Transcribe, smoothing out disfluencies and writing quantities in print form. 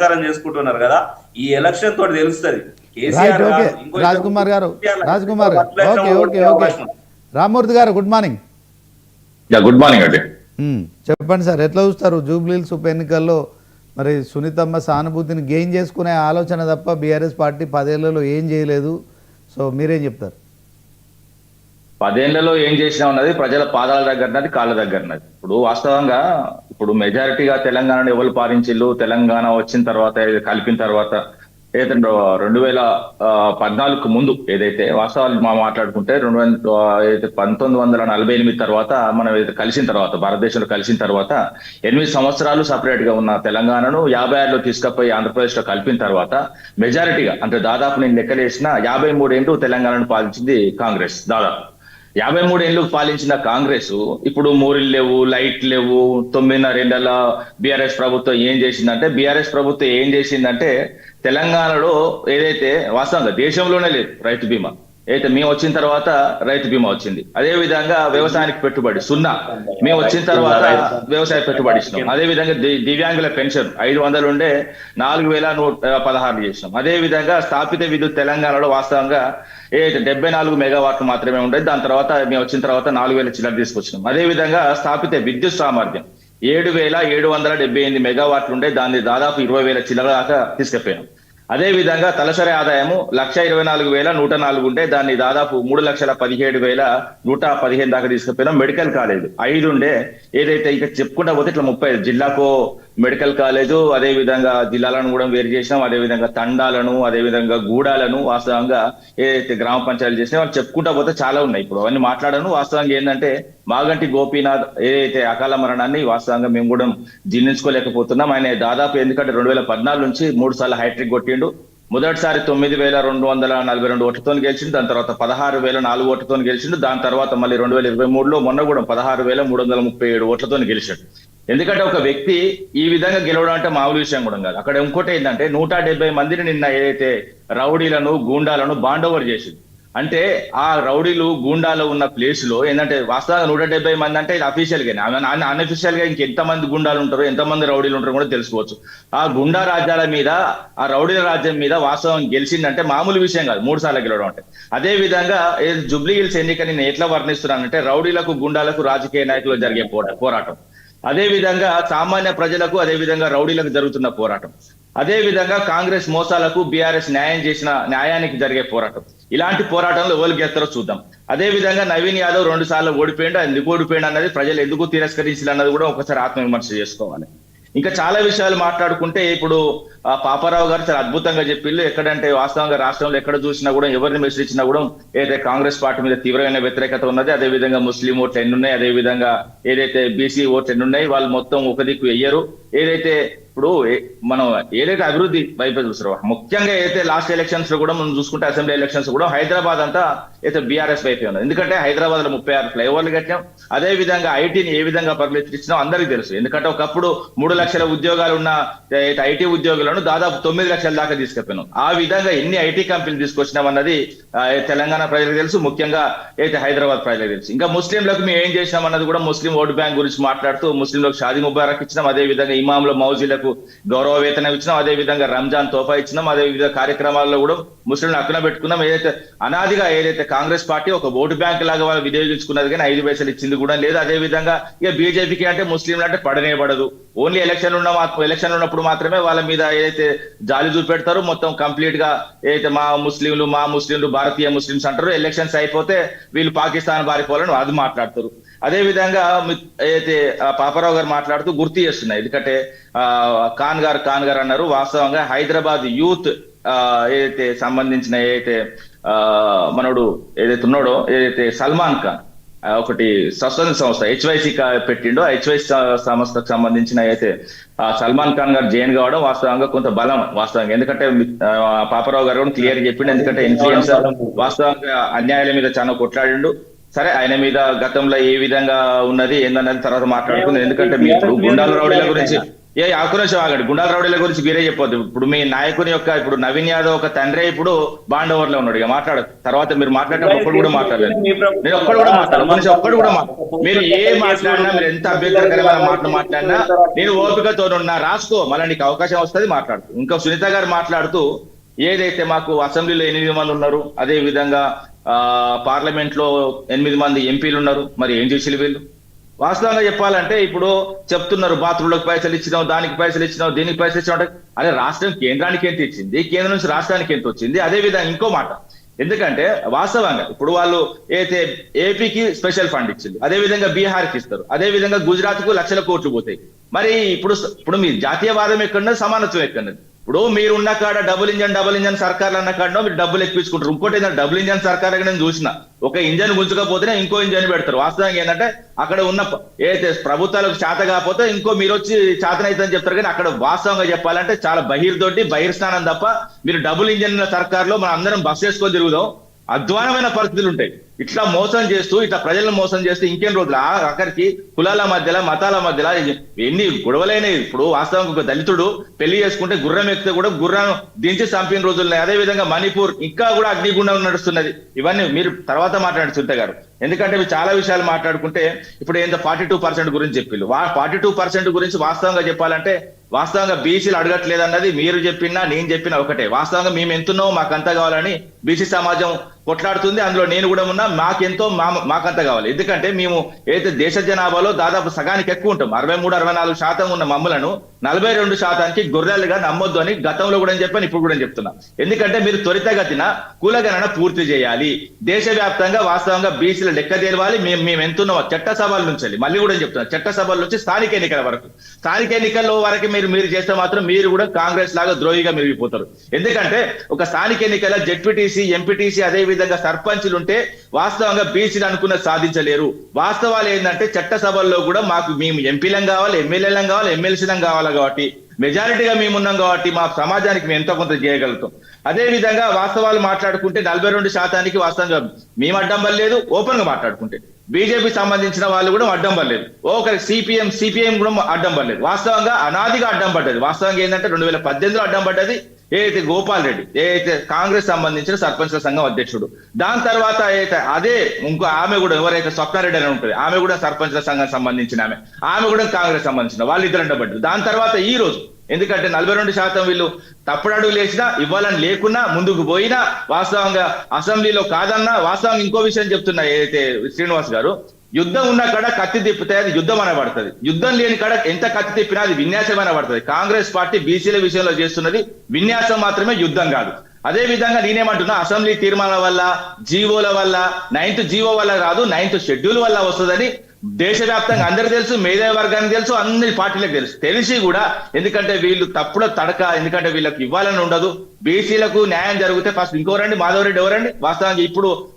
ప్రచారం చేసుకుంటున్నారు కదా, ఈ ఎలక్షన్ తోటి తెలుస్తుంది. రాజ్ కుమార్ గారు ఓకే ఓకే ఓకే రామ్మూర్తి గారు గుడ్ మార్నింగ్. గుడ్ మార్నింగ్ అండి. చెప్పండి సార్, ఎట్లా చూస్తారు జూబ్లీహిల్స్ ఉప ఎన్నికల్లో మరి సునీతమ్మ సానుభూతిని గెయిన్ చేసుకునే ఆలోచన తప్ప బీఆర్ఎస్ పార్టీ 10 ఏళ్లలో ఏం చేయలేదు. సో మీరేం చెప్తారు? 10 ఏళ్లలో ఏం చేసినా ఉన్నది ప్రజల పాదాల దగ్గరన్నది, కాళ్ళ దగ్గరన్నది. ఇప్పుడు వాస్తవంగా ఇప్పుడు మెజారిటీగా తెలంగాణను ఎవరు పాలించిల్లు, తెలంగాణ వచ్చిన తర్వాత కలిపిన తర్వాత ఏదైతే 2014 ముందు ఏదైతే వాస్తవాలు మాట్లాడుకుంటే 1948 తర్వాత మనం ఏదైతే కలిసిన తర్వాత భారతదేశంలో కలిసిన తర్వాత 8 సంవత్సరాలు సపరేట్ గా ఉన్న తెలంగాణను 56లో తీసుకుపోయి ఆంధ్రప్రదేశ్ లో కలిపిన తర్వాత మెజారిటీగా అంటే దాదాపు నేను లెక్కలేసిన 53 ఏళ్ళు తెలంగాణను పాలించింది కాంగ్రెస్. దాదాపు 53 ఏళ్ళు పాలించిన కాంగ్రెస్ ఇప్పుడు మూరిళ్ళు లేవు, లైట్ లేవు, 9.5 ఏళ్ల బీఆర్ఎస్ ప్రభుత్వం ఏం చేసిందంటే, బీఆర్ఎస్ ప్రభుత్వం ఏం చేసిందంటే తెలంగాణలో ఏదైతే వాస్తవంగా దేశంలోనే లేదు రైతు బీమా, అయితే మేము వచ్చిన తర్వాత రైతు బీమా వచ్చింది. అదే విధంగా వ్యవసాయానికి పెట్టుబడి 0, మేము వచ్చిన తర్వాత వ్యవసాయ పెట్టుబడి ఇచ్చినాం. అదే విధంగా దివ్యాంగుల పెన్షన్ 500 ఉండే 4116 చేసినాం. అదే విధంగా స్థాపిత విద్యుత్ తెలంగాణలో వాస్తవంగా 74 మెగావాట్లు మాత్రమే ఉండేది. దాని తర్వాత మేము వచ్చిన తర్వాత 4000 చిల్లర తీసుకొచ్చినాం. అదే విధంగా స్థాపిత విద్యుత్ సామర్థ్యం 7778 మెగావాట్లు ఉండే, దాన్ని దాదాపు 20,000 చిల్లర దాకా తీసుకుపోయాం. అదే విధంగా తలసరి ఆదాయము 1,24,104 ఉంటే దాన్ని దాదాపు 3,17,115 దాకా తీసుకుపోయినాం. మెడికల్ కాలేజ్ 5 ఉండే, ఏదైతే ఇక చెప్పుకుంటా పోతే ఇట్లా 30 జిల్లాకు మెడికల్ కాలేజు, అదే విధంగా జిల్లాలను కూడా వేరు చేసినాం. అదే విధంగా తండాలను, అదే విధంగా గూడాలను వాస్తవంగా ఏదైతే గ్రామ పంచాయతీలు చేసినా వాళ్ళు చెప్పుకుంటా పోతే చాలా ఉన్నాయి. ఇప్పుడు అవన్నీ మాట్లాడను. వాస్తవంగా ఏంటంటే మాగంటి గోపీనాథ్ ఏదైతే అకాల మరణాన్ని వాస్తవంగా మేము కూడా జీర్ణించుకోలేకపోతున్నాం. ఆయన దాదాపు ఎందుకంటే 2014 నుంచి 3 సార్లు హ్యాట్రిక్ కొట్టిండు. మొదటిసారి 9,242 ఓట్లతో గెలిచిండు. దాని తర్వాత 16,004 ఓట్లతో గెలిచిండు. దాని తర్వాత మళ్ళీ 2023లో మొన్న కూడా 16,337 ఓట్లతో గెలిచాడు. ఎందుకంటే ఒక వ్యక్తి ఈ విధంగా గెలవడం అంటే మామూలు విషయం కూడా కాదు. అక్కడ ఇంకోటి ఏంటంటే 170 మందిని నిన్న ఏదైతే రౌడీలను, గూండాలను బాండోవర్ చేసింది. అంటే ఆ రౌడీలు, గూండాలు ఉన్న ప్లేస్ లో ఏంటంటే వాస్తవంగా 170 మంది అంటే ఇది అఫీషియల్ గా, అన్అఫీషియల్ గా ఇంకెంతమంది గుండాలు ఉంటారో, ఎంతమంది రౌడీలు ఉంటారో కూడా తెలుసుకోవచ్చు. ఆ గుండా రాజ్యాల మీద, ఆ రౌడీల రాజ్యం మీద వాస్తవం గెలిచిందంటే మామూలు విషయం కాదు 3 సార్లు గెలవడం అంటే. అదే విధంగా జూబ్లీహిల్స్ ఎన్నికని నేను ఎట్లా వర్ణిస్తున్నానంటే రౌడీలకు, గుండాలకు, రాజకీయ నాయకులకు జరిగే పోరాటం, అదే విధంగా సామాన్య ప్రజలకు, అదే విధంగా రౌడీలకు జరుగుతున్న పోరాటం, అదే విధంగా కాంగ్రెస్ మోసాలకు బీఆర్ఎస్ న్యాయానికి జరిగే పోరాటం. ఇలాంటి పోరాటంలో ఎవరు గెలుస్తారో చూద్దాం. అదే విధంగా నవీన్ యాదవ్ 2 సార్లు ఓడిపోయిండు. ఎందుకు ఓడిపోయిండు అన్నది ప్రజలు ఎందుకు తిరస్కరించారు అన్నది కూడా ఒకసారి ఆత్మవిమర్శ చేసుకోవాలి. ఇంకా చాలా విషయాలు మాట్లాడుకుంటే ఇప్పుడు పాపారావు గారు చాలా అద్భుతంగా చెప్పిళ్ళు. ఎక్కడంటే వాస్తవంగా రాష్ట్రంలో ఎక్కడ చూసినా కూడా, ఎవరిని మెసేజిచ్చినా కూడా ఏదైతే కాంగ్రెస్ పార్టీ మీద తీవ్రమైన వ్యతిరేకత ఉన్నది. అదే విధంగా ముస్లిం ఓట్లు ఎన్ని ఉన్నాయి, అదే విధంగా ఏదైతే బీసీ ఓట్లు ఎన్ని ఉన్నాయి, వాళ్ళు మొత్తం ఒక దిక్కు వెయ్యరు. ఏదైతే ఇప్పుడు మనం ఏదైతే అభివృద్ధి వైపు చూస్తారో, ముఖ్యంగా అయితే లాస్ట్ ఎలక్షన్స్ లో కూడా మనం చూసుకుంటే అసెంబ్లీ ఎలక్షన్స్ కూడా హైదరాబాద్ అంతా అయితే బీఆర్ఎస్ వైపే ఉన్నది. ఎందుకంటే హైదరాబాద్ లో 36 ఫ్లైఓవర్లు కట్టాం. అదే విధంగా ఐటీని ఏ విధంగా పరిమితించినాం అందరికీ తెలుసు. ఎందుకంటే ఒకప్పుడు 3 లక్షల ఉద్యోగాలు ఉన్న ఐటీ ఉద్యోగులను దాదాపు 9 లక్షల దాకా తీసుకెళ్తున్నాం. ఆ విధంగా ఎన్ని ఐటీ కంపెనీలు తీసుకొచ్చినాం అన్నది తెలంగాణ ప్రజలకు తెలుసు, ముఖ్యంగా అయితే హైదరాబాద్ ప్రజలకు తెలుసు. ఇంకా ముస్లింలకు మేము ఏం చేసినాం అన్నది కూడా ముస్లిం ఓటు బ్యాంక్ గురించి మాట్లాడుతూ ముస్లింలకు షాదీ ముబారక్ ఇచ్చినాం. అదే విధంగా ఇమాంల మౌజీలకు గౌరవ వేతనం ఇచ్చినాం. అదే విధంగా రంజాన్ తోఫా ఇచ్చినాం. అదే విధంగా కార్యక్రమాల్లో కూడా ముస్లింలు అక్కున పెట్టుకున్నాం. ఏదైతే అనాదిగా ఏదైతే కాంగ్రెస్ పార్టీ ఒక ఓటు బ్యాంక్ లాగా వాళ్ళు వినియోగించుకున్నది కానీ 5 పైసలు ఇచ్చింది కూడా లేదు. అదే విధంగా ఇక బీజేపీకి అంటే ముస్లింలు అంటే పడనే పడదు. ఓన్లీ ఎలక్షన్ ఉన్నప్పుడు మాత్రమే వాళ్ళ మీద ఏదైతే జాలి చూపెడతారు. మొత్తం కంప్లీట్ గా ఏదైతే మా ముస్లింలు భారతీయ ముస్లింస్ అంటారు. ఎలక్షన్స్ అయిపోతే వీళ్ళు పాకిస్తాన్ పారిపోవాలని అది మాట్లాడతారు. అదే విధంగా ఏదైతే పాపారావు గారు మాట్లాడుతూ గుర్తు చేస్తున్నాయి. ఎందుకంటే ఖాన్ గారు అన్నారు వాస్తవంగా హైదరాబాద్ యూత్ ఏదైతే సంబంధించిన ఏదైతే మనోడు ఏదైతే ఉన్నాడో, ఏదైతే సల్మాన్ ఖాన్ ఒకటి స్వతంత్ర సంస్థ హెచ్వైసి పెట్టిండో, హెచ్వైసి సంస్థకు సంబంధించిన అయితే సల్మాన్ ఖాన్ గారు జైన్ కావడం వాస్తవంగా కొంత బలం వాస్తవంగా. ఎందుకంటే పాపారావు గారు కూడా క్లియర్ చెప్పిండు. ఎందుకంటే ఇన్ఫ్లుయెన్సర్ వాస్తవంగా అన్యాయాల మీద చాలా కొట్లాడిండు. సరే, ఆయన మీద గతంలో ఏ విధంగా ఉన్నది ఏందన్నది తర్వాత మాట్లాడుకుంది. ఎందుకంటే మీరు గుండాల రౌడీల గురించి ఆకునేషం ఆగండి, గుండాల రౌడీల గురించి మీరే చెప్పొద్దు. ఇప్పుడు మీ నాయకుని యొక్క ఇప్పుడు నవీన్ యాదవ్ ఒక తండ్రి ఇప్పుడు బాండవర్లో ఉన్నాడు. ఇక మాట్లాడదు, తర్వాత మీరు మాట్లాడిన ఒక్కడు కూడా మాట్లాడలేదు. నేను ఒక్కడు కూడా మాట్లాడదు, మనిషి ఒక్కడు కూడా మాట్లాడు. మీరు ఏ మాట్లాడినా, మీరు ఎంత అభ్యంతరకరమైన మాటలు మాట్లాడినా నేను ఓపికతో ఉన్నా, రాసుకో, మళ్ళీ నీకు అవకాశం వస్తుంది, మాట్లాడుతూ. ఇంకా సునీత గారు మాట్లాడుతూ ఏదైతే మాకు అసెంబ్లీలో 8 మంది ఉన్నారు, అదే విధంగా పార్లమెంట్ లో 8 మంది ఎంపీలు ఉన్నారు, మరి ఏం చేసి వీళ్ళు? వాస్తవంగా చెప్పాలంటే ఇప్పుడు చెప్తున్నారు బాత్రూంలోకి పైసలు ఇచ్చినాం, దానికి పైసలు ఇచ్చినాం, దీనికి పైసలు ఇచ్చినాం. అదే రాష్ట్రం కేంద్రానికి ఎంత ఇచ్చింది, కేంద్రం నుంచి రాష్ట్రానికి ఎంత వచ్చింది? అదే విధంగా ఇంకో మాట, ఎందుకంటే వాస్తవంగా ఇప్పుడు వాళ్ళు అయితే ఏపీకి స్పెషల్ ఫండ్ ఇచ్చింది, అదే విధంగా బీహార్కి ఇస్తారు, అదే విధంగా గుజరాత్ కు లక్షల కోట్లు పోతాయి. మరి ఇప్పుడు మీ జాతీయవాదం ఎక్కడున్నది, సమానత్వం ఎక్కడున్నది? ఇప్పుడు మీరు ఉన్న కాడ డబుల్ ఇంజన్ సర్కార్లు అన్న కాడ మీరు డబ్బులు ఎక్కించుకుంటారు. ఇంకోటి ఏంటంటే డబుల్ ఇంజన్ సర్కార్ నేను చూసిన ఒక ఇంజన్ గుంజుకపోతేనే ఇంకో ఇంజన్ పెడతారు. వాస్తవంగా ఏంటంటే అక్కడ ఉన్న ఏదైతే ప్రభుత్వాలకు చేత కాకపోతే ఇంకో మీరు వచ్చి చేతనైతుందని చెప్తారు. కానీ అక్కడ వాస్తవంగా చెప్పాలంటే చాలా బహిర్స్నానం తప్ప మీరు డబుల్ ఇంజన్ సర్కార్ లో మనం అందరం బస్ వేసుకొని తిరుగుదాం, అధ్వానమైన పరిస్థితులు ఉంటాయి. ఇట్లా మోసం చేస్తూ, ఇట్లా ప్రజలను మోసం చేస్తూ ఇంకెన్ని రోజులు అక్కడికి కులాల మధ్యలో, మతాల మధ్యలో ఎన్ని గొడవలైనవి. ఇప్పుడు వాస్తవంగా ఒక దళితుడు పెళ్లి చేసుకుంటే గుర్రం ఎక్కితే కూడా గుర్రం దించి చంపిన రోజులున్నాయి. అదే విధంగా మణిపూర్ ఇంకా కూడా అగ్నిగుండం నడుస్తున్నది. ఇవన్నీ మీరు తర్వాత మాట్లాడండి సునీత గారు, ఎందుకంటే మీరు చాలా విషయాలు మాట్లాడుకుంటే ఇప్పుడు ఏంటో 42% గురించి చెప్పిళ్ళు. 42% గురించి వాస్తవంగా చెప్పాలంటే వాస్తవంగా బీసీలు అడగట్లేదన్నది మీరు చెప్పినా నేను చెప్పినా ఒకటే. వాస్తవంగా మేము ఎంతున్నామో మాకంతా కావాలని బీసీ సమాజం కొట్లాడుతుంది, అందులో నేను కూడా ఉన్నా. మాకెంతో మాకంతా కావాలి. ఎందుకంటే మేము ఏదైతే దేశ జనాభాలో దాదాపు సగానికి ఎక్కువ ఉంటాం, 63-64% ఉన్న మమ్మలను 42%కి గొర్రెలుగా నమ్మొద్దు అని గతంలో కూడా చెప్పాను, ఇప్పుడు కూడా చెప్తున్నా. ఎందుకంటే మీరు త్వరితగతిన కులగణన పూర్తి చేయాలి. దేశవ్యాప్తంగా వాస్తవంగా బీసీల లెక్క తెలవాలి. మేము ఎంతున్నామో చట్టసభల నుంచి, మళ్ళీ కూడా చెప్తున్నా, చట్టసభల నుంచి స్థానిక ఎన్నికల వరకు. స్థానిక ఎన్నికల్లో వరకు మీరు చేస్తే మాత్రం మీరు కూడా కాంగ్రెస్ లాగా ద్రోహిగా మిగిలిపోతారు. ఎందుకంటే ఒక స్థానిక ఎన్నికల జెడ్పీటీసీ, ఎంపీటీసీ, అదే విధంగా సర్పంచులు ఉంటే వాస్తవంగా బీసీలు అనుకున్నది సాధించలేరు. వాస్తవాలు ఏంటంటే చట్టసభల్లో కూడా మేము ఎంపీలం కావాలి, ఎమ్మెల్యేలం కావాలి, ఎమ్మెల్సీలం కావాలి. కాబట్టి మెజారిటీగా మేము ఉన్నాం కాబట్టి మా సమాజానికి మేము ఎంతో కొంత చేయగలుగుతాం. అదే విధంగా వాస్తవాలు మాట్లాడుకుంటే 42%కి వాస్తవంగా మేము అడ్డం పడలేదు. ఓపెన్ గా మాట్లాడుకుంటే బీజేపీ సంబంధించిన వాళ్ళు కూడా అడ్డం పడలేదు. ఒకరికి సిపిఎం కూడా అడ్డం పడలేదు. వాస్తవంగా అనాదిగా అడ్డం పడ్డది. వాస్తవంగా ఏంటంటే 2018లో అడ్డం పడ్డది. ఏదైతే గోపాల్ రెడ్డి, ఏదైతే కాంగ్రెస్ సంబంధించిన సర్పంచ్ల సంఘం అధ్యక్షుడు, దాని తర్వాత అయితే అదే ఇంకో ఆమె కూడా ఎవరైతే స్వప్నారెడ్డి అని ఉంటుంది, ఆమె కూడా సర్పంచ్ల సంఘం సంబంధించిన ఆమె కూడా కాంగ్రెస్ సంబంధించిన వాళ్ళిద్దరు అడ్డపడ్డారు. దాని తర్వాత ఈ రోజు ఎందుకంటే 42% వీళ్ళు తప్పుడు అడుగులు వేసినా, ఇవ్వాలని లేకున్నా, ముందుకు పోయినా, వాస్తవంగా అసెంబ్లీలో కాదన్నా, వాస్తవంగా ఇంకో విషయం చెప్తున్నా, ఏదైతే శ్రీనివాస్ గారు, యుద్ధం ఉన్న కాడ కత్తి తిప్పితే అది యుద్ధం అనబడుతుంది, యుద్ధం లేని కాడ ఎంత కత్తి తిప్పినా అది విన్యాసం అనబడుతుంది. కాంగ్రెస్ పార్టీ బీసీల విషయంలో చేస్తున్నది విన్యాసం మాత్రమే, యుద్ధం కాదు. అదే విధంగా నేనేమంటున్నా, అసెంబ్లీ తీర్మానాల వల్ల, జీవోల వల్ల, 9th జీవో వల్ల కాదు, 9th షెడ్యూల్ వల్ల వస్తుందని దేశవ్యాప్తంగా అందరికి తెలుసు, మేధావి వర్గానికి తెలుసు, అన్ని పార్టీలకు తెలుసు. తెలిసి కూడా ఎందుకంటే వీళ్ళు తప్పుడు తడక, ఎందుకంటే వీళ్ళకి ఇవ్వాలని ఉండదు. బీసీలకు న్యాయం జరిగితే ఫస్ట్ ఇంకోరండి, మాధవరెడ్డి ఎవరండి? వాస్తవంగా ఇప్పుడు